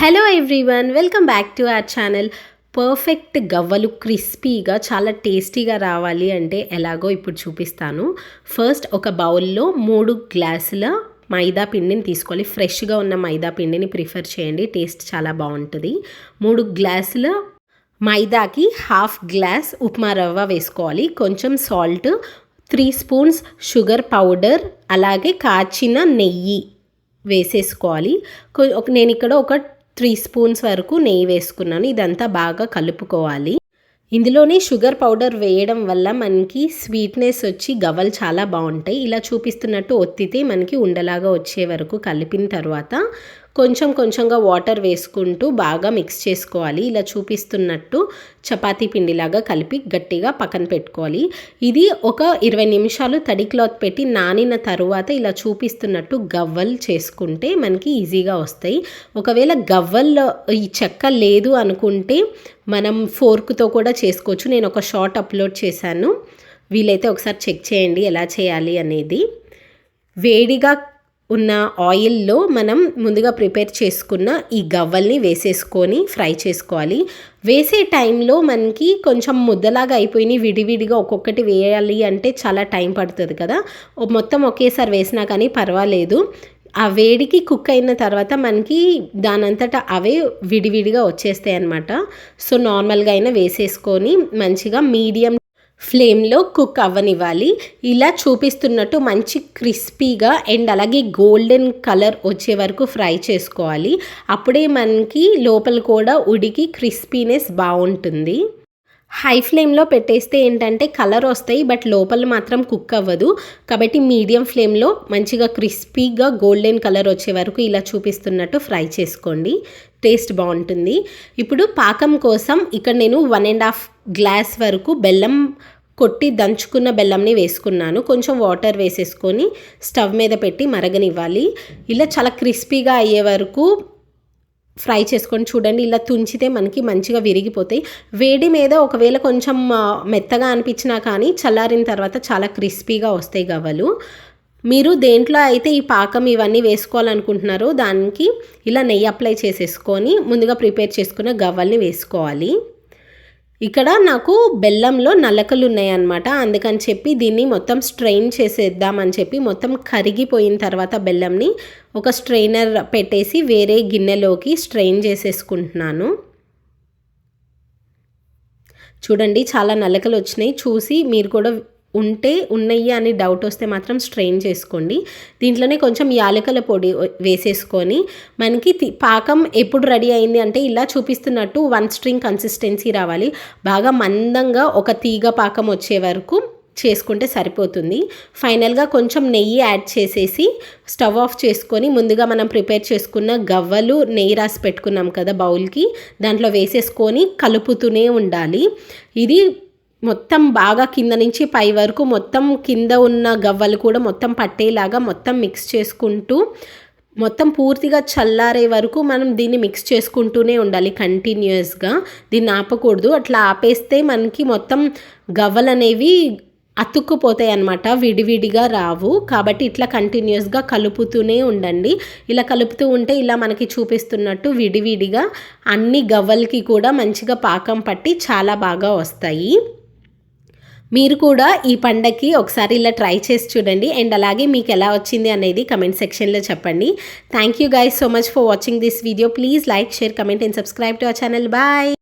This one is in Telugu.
Hello everyone, welcome back to our channel. Perfect గవ్వలు క్రిస్పీగా చాలా టేస్టీగా రావాలి అంటే ఎలాగో ఇప్పుడు చూపిస్తాను. ఫస్ట్ ఒక బౌల్లో 3 గ్లాసుల మైదా పిండిని తీసుకోవాలి. ఫ్రెష్గా ఉన్న మైదా పిండిని ప్రిఫర్ చేయండి, టేస్ట్ చాలా బాగుంటుంది. 3 గ్లాసుల మైదాకి హాఫ్ గ్లాస్ ఉప్మా రవ్వ వేసుకోవాలి. కొంచెం సాల్ట్, 3 స్పూన్స్ షుగర్ పౌడర్, అలాగే కాచిన నెయ్యి వేసేసుకోవాలి. నేను ఇక్కడ ఒక 3 స్పూన్స్ వరకు నెయ్యి వేసుకున్నాను. ఇదంతా బాగా కలుపుకోవాలి. ఇందులోనే షుగర్ పౌడర్ వేయడం వల్ల మనకి స్వీట్నెస్ వచ్చి గవ్వలు చాలా బాగుంటాయి. ఇలా చూపిస్తున్నట్టు ఒత్తితే మనకి ఉండలాగా వచ్చే వరకు కలిపిన తర్వాత కొంచెంగా వాటర్ వేసుకుంటూ బాగా మిక్స్ చేసుకోవాలి. ఇలా చూపిస్తున్నట్టు చపాతీ పిండిలాగా కలిపి గట్టిగా పక్కన పెట్టుకోవాలి. ఇది ఒక 20 నిమిషాలు తడి క్లాత్ పెట్టి నానిన తరువాత ఇలా చూపిస్తున్నట్టు గవ్వలు చేసుకుంటే మనకి ఈజీగా వస్తాయి. ఒకవేళ గవ్వల్లో ఈ చెక్క లేదు అనుకుంటే మనం ఫోర్క్తో కూడా చేసుకోవచ్చు. నేను ఒక షార్ట్ అప్లోడ్ చేశాను, వీలైతే ఒకసారి చెక్ చేయండి ఎలా చేయాలి అనేది. వేడిగా ఉన్న ఆయిల్లో మనం ముందుగా ప్రిపేర్ చేసుకున్న ఈ గవ్వల్ని వేసేసుకొని ఫ్రై చేసుకోవాలి. వేసే టైంలో మనకి కొంచెం ముద్దలాగా అయిపోయి విడివిడిగా ఒక్కొక్కటి వేయాలి అంటే చాలా టైం పడుతుంది కదా. మొత్తం ఒకేసారి వేసినా కానీ పర్వాలేదు. ఆ వేడికి కుక్ అయిన తర్వాత మనకి దానంతటా అవే విడివిడిగా వచ్చేస్తాయి అన్నమాట. సో నార్మల్గా అయినా వేసేసుకొని మంచిగా మీడియం ఫ్లేమ్లో కుక్ అవ్వనివ్వాలి. ఇలా చూపిస్తున్నట్టు మంచి క్రిస్పీగా అండ్ అలాగే గోల్డెన్ కలర్ వచ్చే వరకు ఫ్రై చేసుకోవాలి. అప్పుడే మనకి లోపల కూడా ఉడికి క్రిస్పీనెస్ బాగుంటుంది. హై ఫ్లేమ్లో పెట్టేస్తే ఏంటంటే కలర్ వస్తాయి, బట్ లోపల మాత్రం కుక్ అవ్వదు. కాబట్టి మీడియం ఫ్లేమ్లో మంచిగా క్రిస్పీగా గోల్డెన్ కలర్ వచ్చే వరకు ఇలా చూపిస్తున్నట్టు ఫ్రై చేసుకోండి, టేస్ట్ బాగుంటుంది. ఇప్పుడు పాకం కోసం ఇక్కడ నేను 1.5 గ్లాస్ వరకు బెల్లం కొట్టి దంచుకున్న బెల్లంని వేసుకున్నాను. కొంచెం వాటర్ వేసేసుకొని స్టవ్ మీద పెట్టి మరగనివ్వాలి. ఇలా చాలా క్రిస్పీగా అయ్యే వరకు ఫ్రై చేసుకొని చూడండి. ఇలా తుంచితే మనకి మంచిగా విరిగిపోతాయి. వేడి మీద ఒకవేళ కొంచెం మెత్తగా అనిపించినా కానీ చల్లారిన తర్వాత చాలా క్రిస్పీగా వస్తాయి గవ్వలు. మీరు దేంట్లో అయితే ఈ పాకం ఇవన్నీ వేసుకోవాలనుకుంటున్నారో దానికి ఇలా నెయ్యి అప్లై చేసేసుకొని ముందుగా ప్రిపేర్ చేసుకున్న గవ్వల్ని వేసుకోవాలి. ఇక్కడ నాకు బెల్లంలో నలకలు ఉన్నాయన్నమాట, అందుకని చెప్పి దీన్ని మొత్తం స్ట్రెయిన్ చేసేద్దామని చెప్పి మొత్తం కరిగిపోయిన తర్వాత బెల్లంని ఒక స్ట్రెయినర్ పెట్టేసి వేరే గిన్నెలోకి స్ట్రెయిన్ చేసేసుకుంటున్నాను. చూడండి చాలా నలకలు వచ్చినాయి. చూసి మీరు కూడా ఉన్నాయి అని డౌట్ వస్తే మాత్రం స్ట్రెయిన్ చేసుకోండి. దీంట్లోనే కొంచెం యాలకుల పొడి వేసేసుకొని మనకి పాకం ఎప్పుడు రెడీ అయింది అంటే ఇలా చూపిస్తున్నట్టు 1 స్ట్రింగ్ కన్సిస్టెన్సీ రావాలి. బాగా మందంగా ఒక తీగ పాకం వచ్చే వరకు చేసుకుంటే సరిపోతుంది. ఫైనల్గా కొంచెం నెయ్యి యాడ్ చేసేసి స్టవ్ ఆఫ్ చేసుకొని ముందుగా మనం ప్రిపేర్ చేసుకున్న గవ్వలు నెయ్యి రాసి పెట్టుకున్నాం కదా బౌల్కి, దాంట్లో వేసేసుకొని కలుపుతూనే ఉండాలి. ఇది మొత్తం బాగా కింద నుంచి పై వరకు మొత్తం కింద ఉన్న గవ్వలు కూడా మొత్తం పట్టేలాగా మొత్తం మిక్స్ చేసుకుంటూ మొత్తం పూర్తిగా చల్లారే వరకు మనం దీన్ని మిక్స్ చేసుకుంటూనే ఉండాలి కంటిన్యూస్గా. దీన్ని ఆపకూడదు. అట్లా ఆపేస్తే మనకి మొత్తం గవ్వలు అనేవి అతుక్కుపోతాయి అన్నమాట, విడివిడిగా రావు. కాబట్టి ఇట్లా కంటిన్యూస్గా కలుపుతూనే ఉండండి. ఇలా కలుపుతూ ఉంటే ఇలా మనకి చూపిస్తున్నట్టు విడివిడిగా అన్ని గవ్వలకి కూడా మంచిగా పాకం పట్టి చాలా బాగా వస్తాయి. మీరు కూడా ఈ పండగకి ఒకసారి ఇలా ట్రై చేసి చూడండి అండ్ అలాగే మీకు ఎలా వచ్చింది అనేది కమెంట్ సెక్షన్లో చెప్పండి. Thank you guys so much for watching this video. Please like, share, comment and subscribe to our channel. Bye.